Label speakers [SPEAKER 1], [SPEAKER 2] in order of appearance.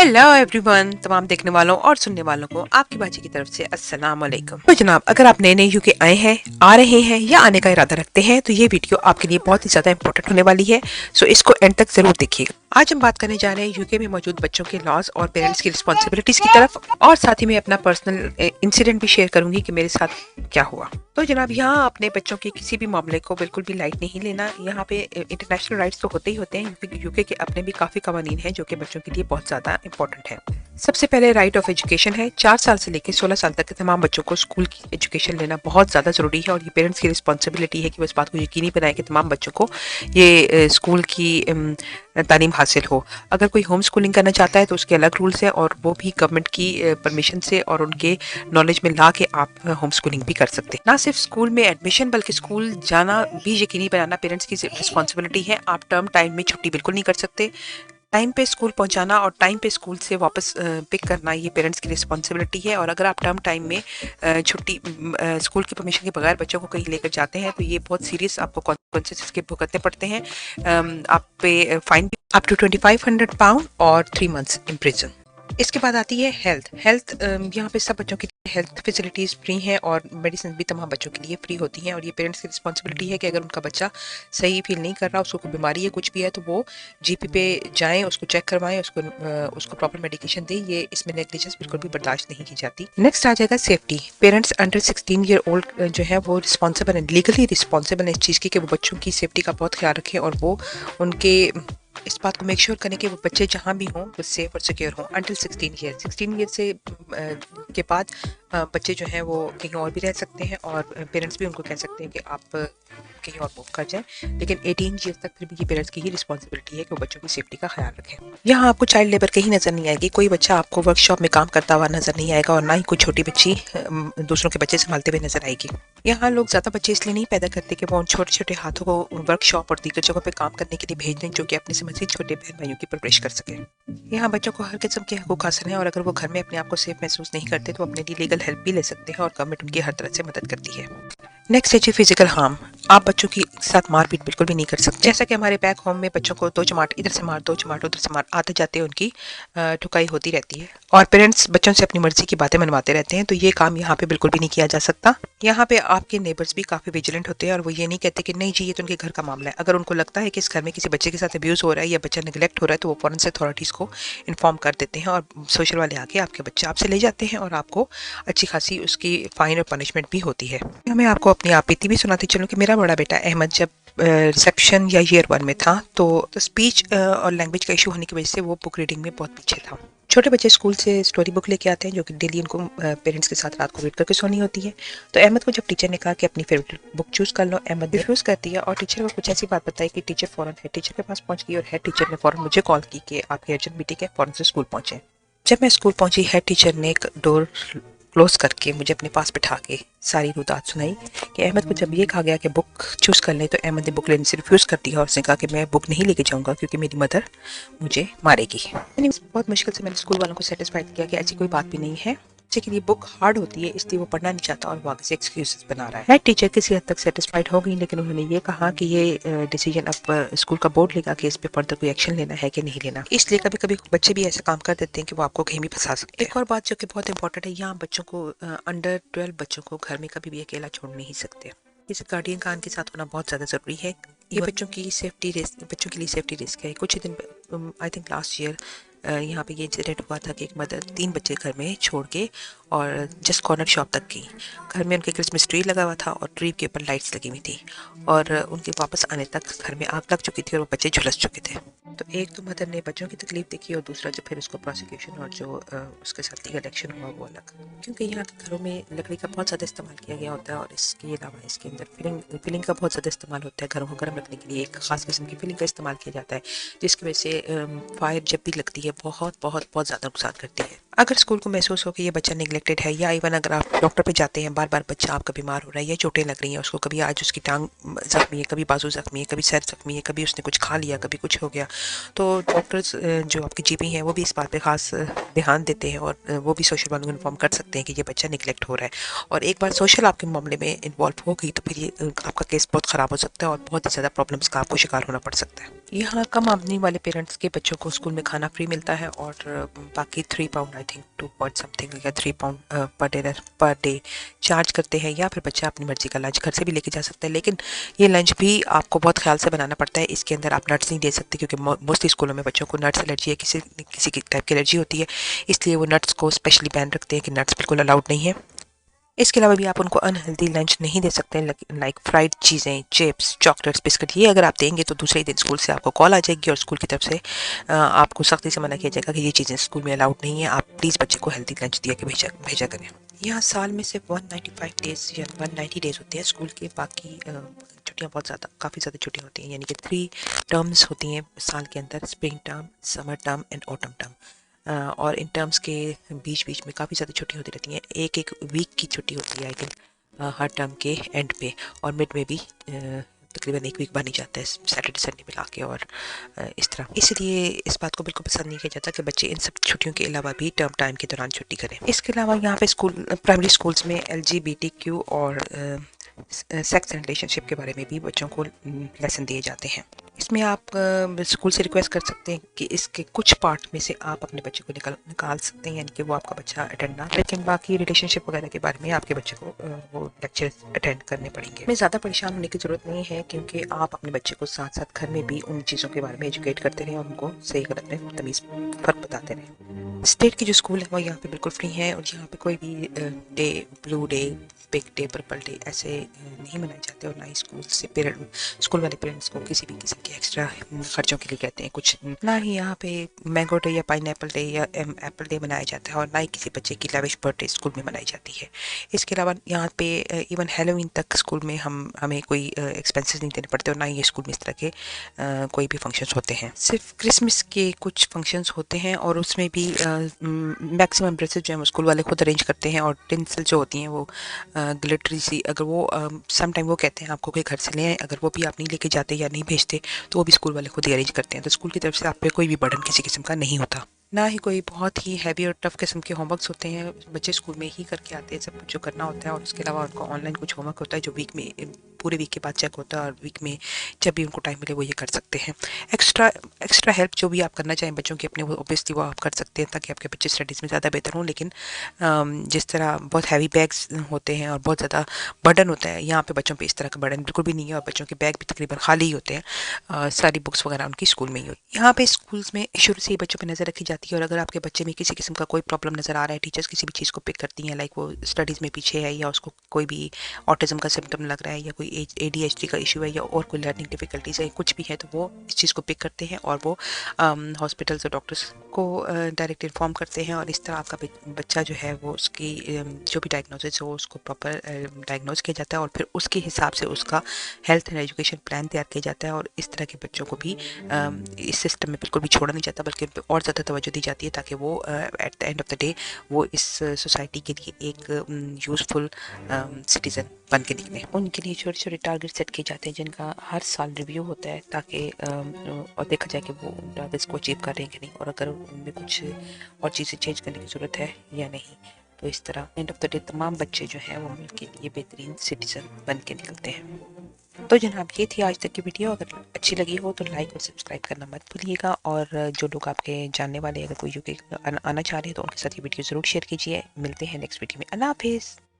[SPEAKER 1] Hello everyone, तमाम देखने वालों और सुनने वालों को आपकी बाजी की तरफ से अस्सलाम वालेकुम। तो जनाब, अगर आप नए नए यूके आए हैं, आ रहे हैं या आने का इरादा रखते हैं तो ये वीडियो आपके लिए बहुत ही ज़्यादा इंपॉर्टेंट होने वाली है। सो इसको एंड तक ज़रूर देखिएगा। आज हम बात करने जा रहे हैं यूके में मौजूद बच्चों के लॉज और पेरेंट्स की रिस्पॉन्सिबिलिटीज़ की तरफ, और साथ ही मैं अपना पर्सनल इंसिडेंट भी शेयर करूंगी कि मेरे साथ क्या हुआ। तो जनाब, यहाँ अपने बच्चों के किसी भी मामले को बिल्कुल भी लाइट नहीं लेना। यहाँ पे इंटरनेशनल राइट्स तो होते ही होते हैं, यूके के अपने भी काफ़ी कवानीन हैं जो कि बच्चों के लिए बहुत ज़्यादा इंपॉर्टेंट है। सबसे पहले राइट ऑफ एजुकेशन है। 4 साल से लेकर 16 साल तक के तमाम बच्चों को स्कूल की एजुकेशन लेना बहुत ज़्यादा ज़रूरी है, और ये पेरेंट्स की रिस्पॉन्सिबिलिटी है कि वो इस बात को यकीनी बनाए कि तमाम बच्चों को ये स्कूल की तालीम हासिल हो। अगर कोई होम स्कूलिंग करना चाहता है तो उसके अलग रूल्स हैं, और वो भी गवर्नमेंट की परमिशन से और उनके नॉलेज में ला के आप होम स्कूलिंग भी कर सकते हैं। ना सिर्फ स्कूल में एडमिशन बल्कि स्कूल जाना भी यकीनी बनाना पेरेंट्स की रिस्पॉन्सिबिलिटी है। आप टर्म टाइम में छुट्टी बिल्कुल नहीं कर सकते। टाइम पे स्कूल पहुंचाना और टाइम पे स्कूल से वापस पिक करना ये पेरेंट्स की रिस्पॉन्सिबिलिटी है। और अगर आप टर्म टाइम में छुट्टी स्कूल की परमिशन के बगैर बच्चों को कहीं लेकर जाते हैं तो ये बहुत सीरियस आपको कॉन्सिक्वेंसेस के भुगतने पड़ते हैं। आप पे फाइन भी अप टू 2500 पाउंड और 3 मंथ्स इन प्रिजन। इसके बाद आती है हेल्थ। यहाँ पे सब बच्चों के लिए हेल्थ फैसिलिटीज़ फ्री हैं, और मेडिसिन भी तमाम बच्चों के लिए फ्री होती हैं। और ये पेरेंट्स की रिस्पॉन्सिबिलिटी है कि अगर उनका बच्चा सही फील नहीं कर रहा, उसको कोई बीमारी है, कुछ भी है, तो वो जीपी पे जाएं, उसको चेक करवाएं, उसको प्रॉपर मेडिकेशन दें। ये इसमें नेग्लिजेंस बिल्कुल भी बर्दाश्त नहीं की जाती। नेक्स्ट आ जाएगा safety. Parents under 16 year old जो है वो रिस्पॉन्सिबल है, लीगली रिस्पॉन्सिबल है इस चीज़ की कि वो बच्चों की सेफ्टी का बहुत ख्याल रखें, और वो उनके इस बात को मेक श्योर करें कि वो बच्चे जहाँ भी हों वो सेफ और सिक्योर हों अंटिल 16 ईयर से के बाद बच्चे जो हैं वो कहीं और भी रह सकते हैं, और पेरेंट्स भी उनको कह सकते हैं कि आप कहीं और मूव कर जाएं। लेकिन 18 ईयर तक फिर भी ये पेरेंट्स की ही रिस्पॉन्सिबिलिटी है कि वो बच्चों की सेफ्टी का ख्याल रखें। यहाँ आपको चाइल्ड लेबर कहीं नजर नहीं आएगी। कोई बच्चा आपको वर्कशॉप में काम करता हुआ नजर नहीं आएगा, और ना ही कोई छोटी बच्ची दूसरों के बच्चे संभालते हुए नजर आएगी। यहाँ लोग ज़्यादा बच्चे इसलिए नहीं पैदा करते कि वो उन छोटे छोटे हाथों को वर्कशॉप और दीगर जगहों पे काम करने के लिए भेज दें, जो कि अपने से मजीद छोटे बहन भाइयों की परवरिश कर सके। यहाँ बच्चों को हर किस्म के हकूक हासिल हैं, और अगर वो घर में अपने आप को सेफ महसूस नहीं करते तो अपने लिए लीगल हेल्प भी ले सकते हैं, और गवर्नमेंट उनकी हर तरह से मदद करती है। नेक्स्ट है जी फिजिकल हार्म। आप बच्चों के साथ मारपीट बिल्कुल भी नहीं कर सकते। जैसा कि हमारे बैक होम में बच्चों को 2 चमाट इधर से मार, 2 चमाट उधर से मार, आते जाते उनकी ठुकाई होती रहती है, और पेरेंट्स बच्चों से अपनी मर्जी की बातें मनवाते रहते हैं। तो ये काम यहाँ पे बिल्कुल भी नहीं किया जा सकता। यहाँ पे आपके नेबर्स भी काफ़ी विजिलेंट होते हैं, और वो ये नहीं कहते कि नहीं जी ये तो उनके घर का मामला है। अगर उनको लगता है कि इस घर में किसी बच्चे के साथ अब्यूज़ हो रहा है या बच्चा निगलेक्ट हो रहा है तो वो फौरन से अथॉरिटीज़ को इन्फॉर्म कर देते हैं, और सोशल वाले आके आपके बच्चे आपसे ले जाते हैं, और आपको अच्छी खासी उसकी फ़ाइन और पनिशमेंट भी होती है। मैं आपको अपनी आप बीती भी सुनाती चलूँ कि मेरा बड़ा बेटा अहमद जब रिसेप्शन या ईयर 1 में था तो स्पीच और लैंग्वेज का इशू होने की वजह से वो बुक रीडिंग में बहुत पीछे था। छोटे बच्चे स्कूल से स्टोरी बुक लेके आते हैं जो कि डेली उनको पेरेंट्स के साथ रात को रीड करके सोनी होती है। तो अहमद को जब टीचर ने कहा कि अपनी फेवरेट बुक चूज़ कर लो, अहमद रिफ्यूज़ कर दिया, और टीचर को कुछ ऐसी बात बताई कि टीचर फ़ौरन हेड टीचर के पास पहुंच गई, और हेड टीचर ने फ़ौरन मुझे कॉल की कि आपकी अर्जेंट मीटिंग है, फ़ौरन से स्कूल पहुँचे। जब मैं स्कूल पहुंची, हेड टीचर ने एक डोर क्लोज करके मुझे अपने पास बिठा के सारी रुदात सुनाई कि अहमद को जब ये कहा गया कि बुक चूज़ कर ले तो अहमद ने बुक लेने से रिफ्यूज़ कर दिया, और उसने कहा कि मैं बुक नहीं लेके जाऊंगा क्योंकि मेरी मदर मुझे मारेगी। मैंने बहुत मुश्किल से मैंने स्कूल वालों को सेटिस्फाइड किया कि ऐसी कोई बात भी नहीं है, बच्चे के लिए बुक हार्ड होती है इसलिए वो पढ़ना नहीं चाहता और वो आगे से एक्सक्यूजेस बना रहा है। हेड टीचर किसी हद तक सेटिस्फाइड हो गई, लेकिन उन्होंने ये कहा कि ये डिसीजन अब स्कूल का बोर्ड लेगा कि इस पे फर्दर कोई एक्शन लेना है कि नहीं लेना। इसलिए कभी कभी बच्चे भी ऐसा काम कर देते हैं कि वो आपको कहीं भी फंसा सकते हैं। एक और बात जो कि बहुत इंपॉर्टेंट है, यहाँ बच्चों को अंडर 12 बच्चों को घर में कभी भी अकेला छोड़ नहीं सकते। इस गार्डियन का उनके साथ होना बहुत ज़्यादा ज़रूरी है। ये बच्चों की सेफ्टी रिस्क, बच्चों के लिए सेफ्टी रिस्क है। कुछ दिन आई थिंक लास्ट ईयर यहाँ पे ये इंसिडेंट हुआ था कि एक मदर 3 बच्चे घर में छोड़ के और जस्ट कॉर्नर शॉप तक गई। घर में उनके क्रिसमस ट्री लगा हुआ था और ट्री के ऊपर लाइट्स लगी हुई थी, और उनके वापस आने तक घर में आग लग चुकी थी और वो बच्चे झुलस चुके थे। तो एक तो मदर ने बच्चों की तकलीफ देखी, और दूसरा जो फिर उसको प्रोसिक्यूशन और जो उसके साथ लीगल एक्शन हुआ वो अलग। क्योंकि यहाँ के घरों में लकड़ी का बहुत ज़्यादा इस्तेमाल किया गया होता है, और इसके अलावा इसके अंदर फिलिंग का बहुत ज़्यादा इस्तेमाल होता है। घरों को गर्म रखने के लिए एक ख़ास किस्म की फिलिंग का इस्तेमाल किया जाता है, जिसकी वजह से फायर जब भी लगती है बहुत बहुत बहुत ज़्यादा नुकसान करती है। अगर स्कूल को महसूस हो कि ये बच्चा निगलेक्टेड है, या इवन अगर आप डॉक्टर पे जाते हैं, बार बार बच्चा आपका बीमार हो रहा है या चोटें लग रही हैं उसको, कभी आज उसकी टांग जख्मी है, कभी बाजू जख्मी है, कभी सर जख्मी है, कभी उसने कुछ खा लिया, कभी कुछ हो गया, तो डॉक्टर्स जो आपके जीपी हैं वो भी इस बात पे खास ध्यान देते हैं, और वो भी सोशल वालों को इन्फॉर्म कर सकते हैं कि ये बच्चा निगलेक्ट हो रहा है। और एक बार सोशल आपके मामले में इन्वॉल्व हो गई तो फिर ये आपका केस बहुत ख़राब हो सकता है और बहुत ही ज़्यादा प्रॉब्लम्स का आपको शिकार होना पड़ सकता है। यहाँ कम आमदनी वाले पेरेंट्स के बच्चों को स्कूल में खाना फ्री मिलता है, और बाकी 3 pound I think 2 point something या 3 पाउंड पर डे चार्ज करते हैं, या फिर बच्चा अपनी मर्जी का लंच घर से भी लेके जा सकता है। लेकिन ये लंच भी आपको बहुत ख्याल से बनाना पड़ता है। इसके अंदर आप नट्स नहीं दे सकते, क्योंकि मोस्टली स्कूलों में बच्चों को नट्स एलर्जी है, किसी किसी की टाइप की एलर्जी होती है, इसलिए वो नट्स को स्पेशली बैन रखते हैं कि नट्स बिल्कुल अलाउड नहीं है। इसके अलावा भी आप उनको अनहेल्दी लंच नहीं दे सकते, लाइक फ्राइड चीज़ें, चिप्स, चॉकलेट्स, बिस्किट। ये अगर आप देंगे तो दूसरे ही दिन स्कूल से आपको कॉल आ जाएगी और स्कूल की तरफ से आपको सख्ती से मना किया जाएगा कि ये चीज़ें स्कूल में अलाउड नहीं है, आप प्लीज़ बच्चे को हेल्दी लंच दिया के भेजा भेजा करें। यहाँ साल में सिर्फ 195 डेज या 190 डेज होते हैं स्कूल के, बाकी छुट्टियाँ बहुत ज़्यादा, काफ़ी ज़्यादा छुट्टियाँ होती हैं, यानी कि 3 टर्म्स होती हैं साल के अंदर, spring term, summer term and autumn term. और इन टर्म्स के बीच बीच में काफ़ी ज़्यादा छुट्टी होती रहती हैं, एक एक वीक की छुट्टी होती है आई थिंक हर टर्म के एंड पे, और मिड में भी तकरीबन एक वीक बन ही जाता है सैटरडे संडे मिला के, और इस तरह। इसलिए इस बात को बिल्कुल पसंद नहीं किया जाता कि बच्चे इन सब छुट्टियों के अलावा भी टर्म टाइम के दौरान छुट्टी करें। इसके अलावा यहाँ पे स्कूल, प्राइमरी स्कूल्स में LGBTQ और सेक्स रिलेशनशिप के बारे में भी बच्चों को लेसन दिए जाते हैं। इसमें आप स्कूल से रिक्वेस्ट कर सकते हैं कि इसके कुछ पार्ट में से आप अपने बच्चे को निकाल सकते हैं, यानी कि वो आपका बच्चा अटेंड ना, लेकिन बाकी रिलेशनशिप वगैरह के बारे में आपके बच्चे को वो लेक्चर अटेंड करने पड़ेंगे। में ज़्यादा परेशान होने की ज़रूरत नहीं है, क्योंकि आप अपने बच्चे को साथ साथ घर में भी उन चीज़ों के बारे में एजुकेट करते रहें और उनको सही गलत में तमीज़ फ़र्क बताते रहें। स्टेट की जो स्कूल है वो यहाँ पे बिल्कुल फ्री है, और यहाँ पे कोई भी day, blue day, big day, purple day ऐसे नहीं मनाए जाते, और ना ही स्कूल वाले पेरेंट्स को किसी भी किस्म के एक्स्ट्रा खर्चों के लिए कहते हैं कुछ। ना ही यहाँ पे मैंगो डे या पाइनएप्पल डे या एप्पल डे मनाया जाता है, और ना ही किसी बच्चे की लेविश बर्थडे स्कूल में मनाई जाती है। इसके अलावा यहाँ पे इवन हैलोवीन तक स्कूल में हमें कोई एक्सपेंसेस नहीं देने पड़ते, और ना ही ये स्कूल में इस तरह के कोई भी फंक्शंस होते हैं। सिर्फ क्रिसमस के कुछ फंक्शंस होते हैं, और उसमें भी मैक्सिमम ड्रेसेस जो है स्कूल वाले खुद अरेंज करते हैं, और टिंसल जो होती हैं वो ग्लिटरी सी, अगर वो सम टाइम वो कहते हैं आपको कि घर से ले आए, अगर वो भी आप नहीं लेके जाते या नहीं भेजते तो वो भी स्कूल वाले खुद ही अरेंज करते हैं, तो स्कूल की तरफ से आप पे कोई भी बर्डन किसी किस्म का नहीं होता। ना ही कोई बहुत ही हैवी और टफ किस्म के होमवर्क्स होते हैं, बच्चे स्कूल में ही करके आते हैं सब कुछ जो करना होता है, और उसके अलावा उनको ऑनलाइन कुछ होमवर्क होता है जो वीक में, पूरे वीक के बाद चेक होता है, और वीक में जब भी उनको टाइम मिले वो ये कर सकते हैं। एक्स्ट्रा हेल्प जो भी आप करना चाहें बच्चों की अपने, वो ऑब्वियसली वो आप कर सकते हैं ताकि आपके बच्चे स्टडीज़ में ज़्यादा बेहतर हों। लेकिन जिस तरह बहुत हैवी बैग्स होते हैं और बहुत ज़्यादा बर्डन होता है, यहाँ पे बच्चों पे इस तरह का बर्डन बिल्कुल भी नहीं है, और बच्चों के बैग भी तकरीबन खाली ही होते हैं, सारी बुक्स वगैरह उनकी स्कूल में ही होती है। यहाँ पे स्कूल्स में शुरू से ही बच्चों पर नज़र रखी जाती है, और अगर आपके बच्चे में किसी किस्म का कोई प्रॉब्लम नज़र आ रहा है, टीचर्स किसी भी चीज़ को पिक करती हैं, लाइक वो स्टडीज़ में पीछे है, या उसको कोई भी ऑटिज्म का सिम्टम लग रहा है, या कोई ADHD का इशू है, या और कोई लर्निंग डिफिकल्टीज है, कुछ भी है, तो वो इस चीज़ को पिक करते हैं और वो हॉस्पिटल्स और डॉक्टर्स को डायरेक्ट इन्फॉर्म करते हैं, और इस तरह आपका बच्चा जो है वो उसकी जो भी डायग्नोसिस हो उसको प्रॉपर डायग्नोज किया जाता है, और फिर उसके हिसाब से उसका हेल्थ एंड एजुकेशन प्लान तैयार किया जाता है, और इस तरह के बच्चों को भी इस सिस्टम में बिल्कुल भी छोड़ा नहीं जाता, बल्कि उन पर और ज़्यादा तवज्जो दी जाती है, ताकि वो at the end of the day वो इस सोसाइटी के लिए एक यूज़फुल सिटीज़न बन के निकले। उनके लिए छोटे छोटे टारगेट सेट किए जाते हैं जिनका हर साल रिव्यू होता है, ताकि और देखा जाए कि वो टारगेट्स को अचीव कर रहे हैं कि नहीं, और अगर उनमें कुछ और चीज़ें चेंज करने की ज़रूरत है या नहीं। तो इस तरह एंड ऑफ द डे तमाम बच्चे जो हैं वो मुल्क के लिए बेहतरीन सिटीज़न बन के निकलते हैं। तो जनाब ये थी आज तक की वीडियो, अगर अच्छी लगी हो तो लाइक और सब्सक्राइब करना मत भूलिएगा, और जो लोग आपके जानने वाले अगर कोई यूके आना चाह रहे हैं तो उनके साथ ये वीडियो ज़रूर शेयर कीजिए। मिलते हैं नेक्स्ट वीडियो में। अल्लाह हाफिज़।